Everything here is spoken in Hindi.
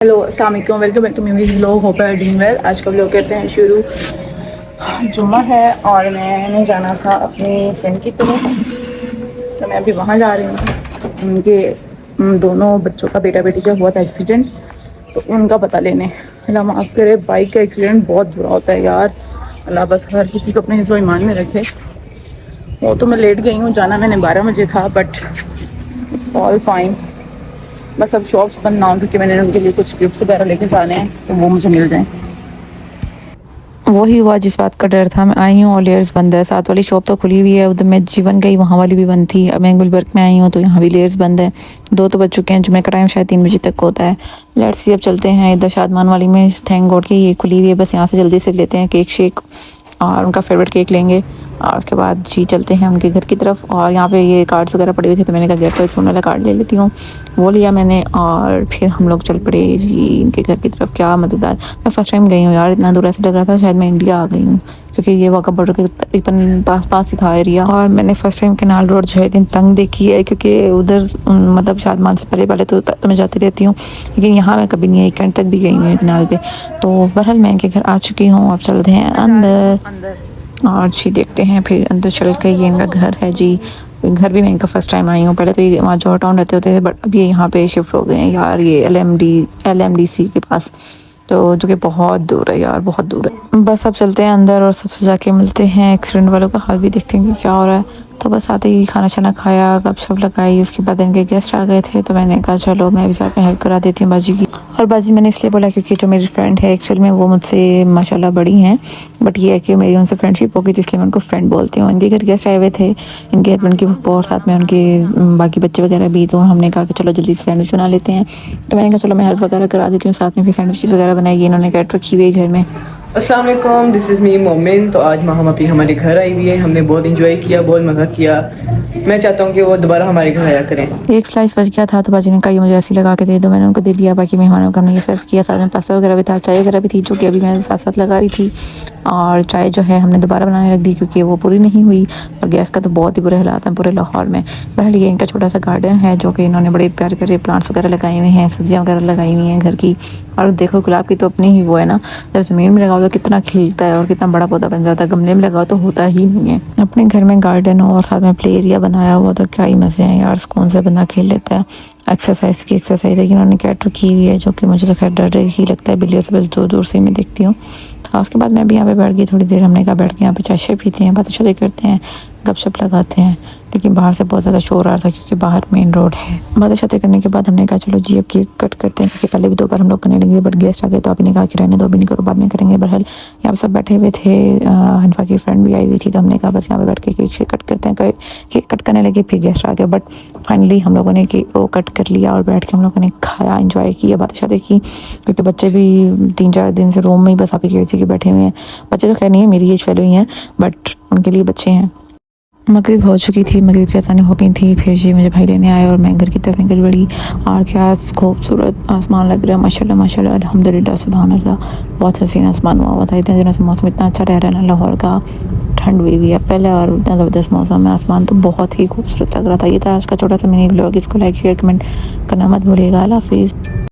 हेलो अस्सलाम वालेकुम, वेलकम बैक टू मेरी व्लॉग। होप है डूइंग वेल। आज का व्लॉग करते हैं शुरू। जुम्मा है और मैंने जाना था अपनी फ्रेंड की तरफ, तो मैं अभी वहाँ जा रही हूँ। उनके दोनों बच्चों का बेटा बेटी का हुआ था एक्सीडेंट, तो उनका पता लेने। अल्लाह माफ़ करे, बाइक का एक्सीडेंट बहुत बुरा होता है यार। अल्लाह बस हर किसी को अपने हिस्सों ईमान में रखे। वो तो मैं लेट गई हूँ, जाना मैंने 12 बजे था, बट इट्स ऑल फाइन। बस अब शॉप्स बंद ना हो, क्योंकि मैंने उनके लिए कुछ गिफ्ट्स वगैरह लेके जाने हैं, तो वो मुझे मिल जाएं। वही हुआ जिस बात का डर था। मैं आई हूँ और लेयर्स बंद है। साथ वाली शॉप तो खुली हुई है, उधर मैं जीवन गई वहाँ वाली भी बंद थी। अब मैं गुलबर्ग में आई हूँ तो यहाँ भी लेयर्स बंद है। दो तो बज चुके हैं, जुमे का टाइम शायद 3 बजे तक होता है। लेट्स सी, अब चलते हैं इधर शादमान वाली में। थैंक गॉड कि ये खुली हुई है। बस यहाँ से जल्दी से लेते हैं केक शेक और उनका फेवरेट केक लेंगे, और उसके बाद जी चलते हैं उनके घर की तरफ। और यहाँ पे ये कार्ड्स वगैरह पड़े हुए थे, तो मैंने कहा गेट वेल सून वाला कार्ड ले लेती हूँ, वो लिया मैंने। और फिर हम लोग चल पड़े जी इनके घर की तरफ। क्या मज़ेदार। मैं फर्स्ट टाइम गई हूँ यार, इतना दूर ऐसे लग रहा था शायद मैं इंडिया आ गई हूँ, क्योंकि ये वाघा बॉर्डर के तकरीबन पास ही था एरिया। और मैंने फर्स्ट टाइम केनाल रोड जो है दिन तंग देखी है, क्योंकि उधर मतलब शादमान से पहले तो मैं जाती रहती हूँ, लेकिन यहाँ मैं कभी नहीं, 1 घंटे तक भी गई हूँ केनाल पे। तो बहरहाल मैं इनके घर आ चुकी हूँ। अब चलते हैं अंदर और जी देखते हैं। फिर अंदर चल के ये इनका घर है जी। घर भी मैं इनका फर्स्ट टाइम आई हूँ। पहले तो ये वहाँ जॉर्ज टाउन रहते होते थे, बट अब ये यहाँ पे शिफ्ट हो गए हैं यार, ये LMDC के पास, तो जो कि बहुत दूर है यार, बहुत दूर है। बस अब चलते हैं अंदर और सबसे जाके मिलते हैं। एक्सीडेंट वालों का हाल भी देखते हैं कि क्या हो रहा है। तो बस आते ही खाना शाना खाया, गपशप लगाई। उसके बाद इनके गेस्ट आ गए थे, तो मैंने कहा चलो मैं भी साथ में हेल्प करा देती हूँ बाजी की। और बाजी मैंने इसलिए बोला क्योंकि जो मेरी फ्रेंड है एक्चुअल में वो मुझसे माशाल्लाह बड़ी हैं, बट ये है कि मेरी उनसे फ्रेंडशिप हो गई, तो इसलिए मैं उनको फ्रेंड बोलती हूँ। इनके घर गेस्ट आए हुए थे, इनके हस्बैंड की फूफा और साथ में उनके बाकी बच्चे वगैरह भी। तो हमने कहा कि चलो जल्दी से सैंडविच बना लेते हैं, तो मैंने कहा चलो मैं हेल्प वगैरह करा देती हूँ। साथ में फिर सैंडविचेस वगैरह बनाएगी इन्होंने, कैट रखी हुई है घर में। अस्सलाम वालेकुम, दिस इज़ मी मोमिन। तो आज हम अभी हमारे घर आई हुई है। हमने बहुत इंजॉय किया, बहुत मज़ा किया। मैं चाहता हूँ कि वो दोबारा हमारे घर आया करें। एक स्लाइस बच गया था, तो बाजी ने कहा ये मुझे ऐसी लगा के दे दो, मैंने उनको दे दिया। बाकी मेहमानों को हमने ये सर्व किया। साथ में पास्ता वगैरह भी था, चाय वगैरह भी थी, जो कि अभी मैं साथ साथ लगा रही थी। और चाय जो है हमने दोबारा बनाने रख दी, क्योंकि वो पूरी नहीं हुई। और गैस का तो बहुत ही बुरे हालात हैं पूरे लाहौर में। बहरहाल ये इनका छोटा सा गार्डन है, जो कि इन्होंने बड़े प्यारे प्यारे प्लांट्स वगैरह लगाए हुए हैं, सब्जियां वगैरह लगाई हुई हैं घर की। और देखो गुलाब की तो अपनी ही वो है ना, जब ज़मीन में लगाओ तो कितना खिलता है और कितना बड़ा पौधा बन जाता है, गमले में लगाओ तो होता ही नहीं है। अपने घर में गार्डन हो और साथ में प्ले एरिया बनाया हुआ, तो क्या ही मज़े हैं यार, सुकून से बंदा खेल लेता है। एक्सरसाइज की एक्सरसाइज है, इन्होंने कैट रखी हुई है, जो कि मुझे तो खैर डर ही लगता है बिल्लियों से, बस दूर दूर से मैं देखती हूँ। हाँ, उसके बाद मैं भी यहाँ पे बैठ गई थोड़ी देर। हमने कहा बैठ के यहाँ पे चाय पीते हैं, बातें शातें करते हैं, गपशप लगाते हैं। लेकिन बाहर से बहुत ज़्यादा शोर आ रहा था, क्योंकि बाहर मेन रोड है। बातें शातें करने के बाद हमने कहा चलो जी अब केक कट करते हैं, क्योंकि पहले भी 2 बार हम लोग करने लगे, बट गेस्ट आ गए तो अभी ने कहा कि रहने दो, अभी नहीं करो, बाद में करेंगे। बहरहाल यहाँ पे सब बैठे हुए थे, हनफा की फ्रेंड भी आई हुई थी, तो हमने कहा बस यहाँ पे बैठ के केक शेक कट करते हैं। केक कट करने लगे, फिर गेस्ट आ गए, बट फाइनली हम लोगों ने केक वो कट कर लिया और बैठ के हम लोगों ने खाया, इंजॉय किया, बातें शातें की। क्योंकि बच्चे भी 3-4 दिन से रूम में ही बस आप ही के बैठे हुए हैं। बच्चे तो खैर नहीं है, मेरी एज फेलो ही हैं, बट उनके लिए बच्चे हैं। मगरिब हो चुकी थी, मगरिब की अज़ानें हो गई थी। फिर जी मुझे भाई लेने आए और मैं घर की तरफ निकल पड़ी। और क्या खूबसूरत आसमान लग रहा है, माशाल्लाह माशाल्लाह, अल्हम्दुलिल्लाह, सुभान अल्लाह। बहुत हसीन आसमान हुआ था। इतने दिनों से मौसम इतना अच्छा रह रहा है ना लाहौर का, ठंड हुई हुई है पहले, और इतना ज़बरदस्त मौसम है। आसमान तो बहुत ही खूबसूरत लग रहा था। ये था आज का छोटा सा मिनी व्लॉग। इसको लाइक शेयर कमेंट करना मत भूलिएगा। अल्लाह हाफिज़।